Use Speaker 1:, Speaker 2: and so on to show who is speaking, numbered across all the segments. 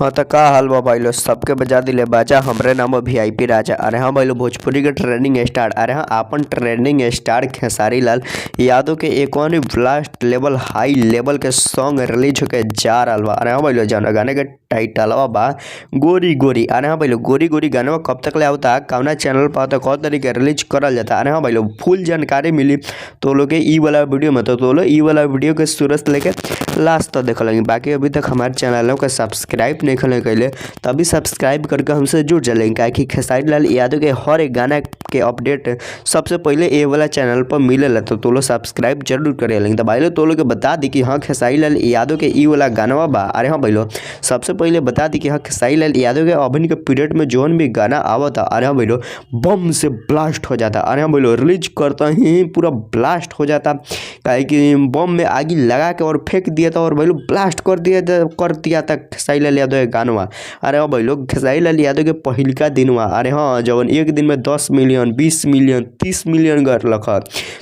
Speaker 1: हाँ तो का हाल बा भाई लोग सबके बजा दिले बाजा हमरे नाम वीआईपी राजा। अरे हाँ भाई लोग भोजपुरी के ट्रेंडिंग स्टार। अरे हाँ आपन ट्रेंडिंग स्टार खेसारी लाल यादव के एक और ब्लास्ट लेवल हाई लेवल के सॉन्ग रिलीज होके जा रहा बा। अरे हाँ भाई लोग जौन गाने के टाइटलवा बा गोरी गोरी। अरे हाँ भाई लोग गोरी गोरी गाना कब तक ले आवता कौना चैनल पर तो कौ तरीके रिलीज करल जाता। अरे हाँ भाई लोग फुल जानकारी मिली तो लोग के ई वाला वीडियो में तो लोग ई वाला वीडियो के शुरू से लेके लास्ट तक देख लेंगे। बाकी अभी तक हमारे चैनलों का सब्सक्राइब नहीं करने के लिए तभी सब्सक्राइब करके हमसे जुड़ चलेंगे क्या कि खेसारी लाल यादव के हर एक गाना के अपडेट सबसे पहले ये वाला चैनल पर मिलेला तो लोग सब्सक्राइब जरूर करे लेंगे। तो भाई लोग तो लोग बता दी कि हाँ खेसारी लाल यादव के ई वाला गाना बा। अरे हाँ भाई लोग सबसे पहले बता दी कि हाँ खेसारी लाल यादव के अभिन के पीरियड में जोन भी गाना आवता अरे हाँ भाई लोग बम से ब्लास्ट हो जाता। अरे हाँ भाई लोग रिलीज करता ही पूरा ब्लास्ट हो जाता काहे कि बम में आगी लगा के और फेंक दिया था और भाई लोग ब्लास्ट कर दिया था खेसारी लाल यादव के गानवा। अरे हाँ भाई लोग खेसारी लाल यादव के पहिलका दिनवा अरे हाँ जब एक दिन में 10 मिलियन 20 मिलियन 30 मिलियन कर लख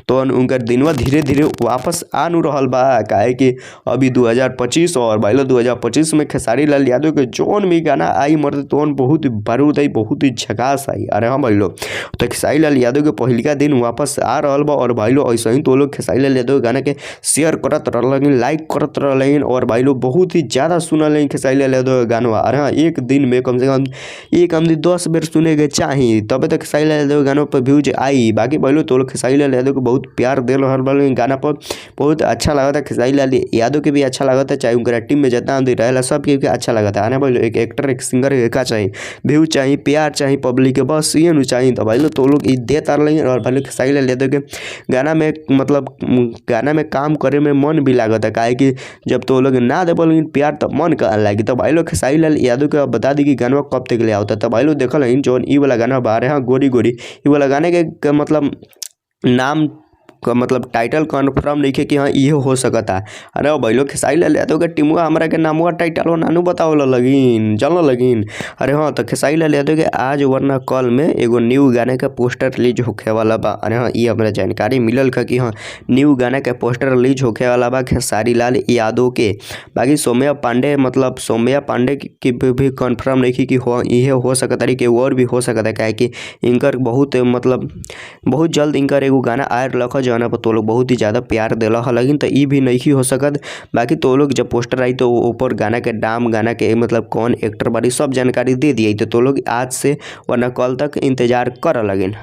Speaker 1: तो उनका दिनवा धीरे धीरे वापस आ नु रहल बा काहे कि अभी 2025 और भाई लोग 2025 में खेसारी लाल यादव के जोन भी गाना आई मरते तो बहुत बारूद आई बहुत ही झकास आई। अरे हाँ भाई लोग तो खेसारी लाल यादव के पहिलका दिन वापस आ रहल बा और भाई लोग ऐसे ही तो लोग खेसारी लाल यादव गाना के शेयर करत रहल लाइक करत रहल और भाई लोग बहुत ही ज़्यादा सुनल खेसारी लाल यादव गानवा। अरे हाँ एक दिन में कम से कम एक आमदी 10 बेर सुने के चाहिए तब तक खेसारी लाल यादव गानों पर व्यूज आई। बाकी भाई लोग तो लोग खेसारी लाल यादव को बहुत प्यार दे रहा गाना पर बहुत अच्छा लगा था। खेसारी लाल यादव के भी अच्छा लगा था चाहे उनका टीम में जितना आमदी रहेला सब के अच्छा लगा था। अरे भाई लोग एक एक्टर एक सिंगर का चाहिए व्यू चाहिए प्यार चाहिए पब्लिक के बस ये नहीं चाहिए। तो भाई लोग तो लोग देता रहे और भाई लोग खेसारी लाल यादव के गाना में मतलब गाना में काम करे में मन भी लागत है काहे कि जब तो लोग ना दे बोलेंगे प्यार तो मन का लगी। तो भाई लोग खेसारी लाल यादव के बता दी कि गाना कब तक ले आता। तो भाई लोग देखल है जो ई वाला गाना बा रहे हाँ गोरी गोरी ई वाला गाने के मतलब नाम का मतलब टाइटल कन्फर्म नहीं है कि हाँ ये हो सकता है। अरे भाई लोग खेसारी लाल यादव के टीमुआ हमारा के नामुआ टाइटल नानू बताओ लगिन चलो लगिन। अरे हाँ तो खेसारी लाल यादव के आज वरना कल में एगो न्यू गाने का पोस्टर रिलीज होखे वाला बा। अरे हाँ ये हमारा जानकारी मिलल था कि हाँ न्यू गाने का पोस्टर रिलीज होखे वाला बा खेसारी लाल यादव के। बाकी सौम्या पांडे मतलब सौम्या पांडे की भी कन्फर्म नहीं कि हो ये हो सकता है कि और भी हो सकता है काहे कि इनकर बहुत मतलब बहुत जल्द इनकर एगो गाना आए रखा जौना पर तो लोग बहुत ही ज़्यादा प्यार दिला है लेकिन तो ये भी नहीं हो सकत। बाकी तो लोग जब पोस्टर आई तो ऊपर गाना के नाम गाना के मतलब कौन एक्टर बारी सब जानकारी दे दिए तो लोग आज से वरना कल तक इंतजार कर लगिन।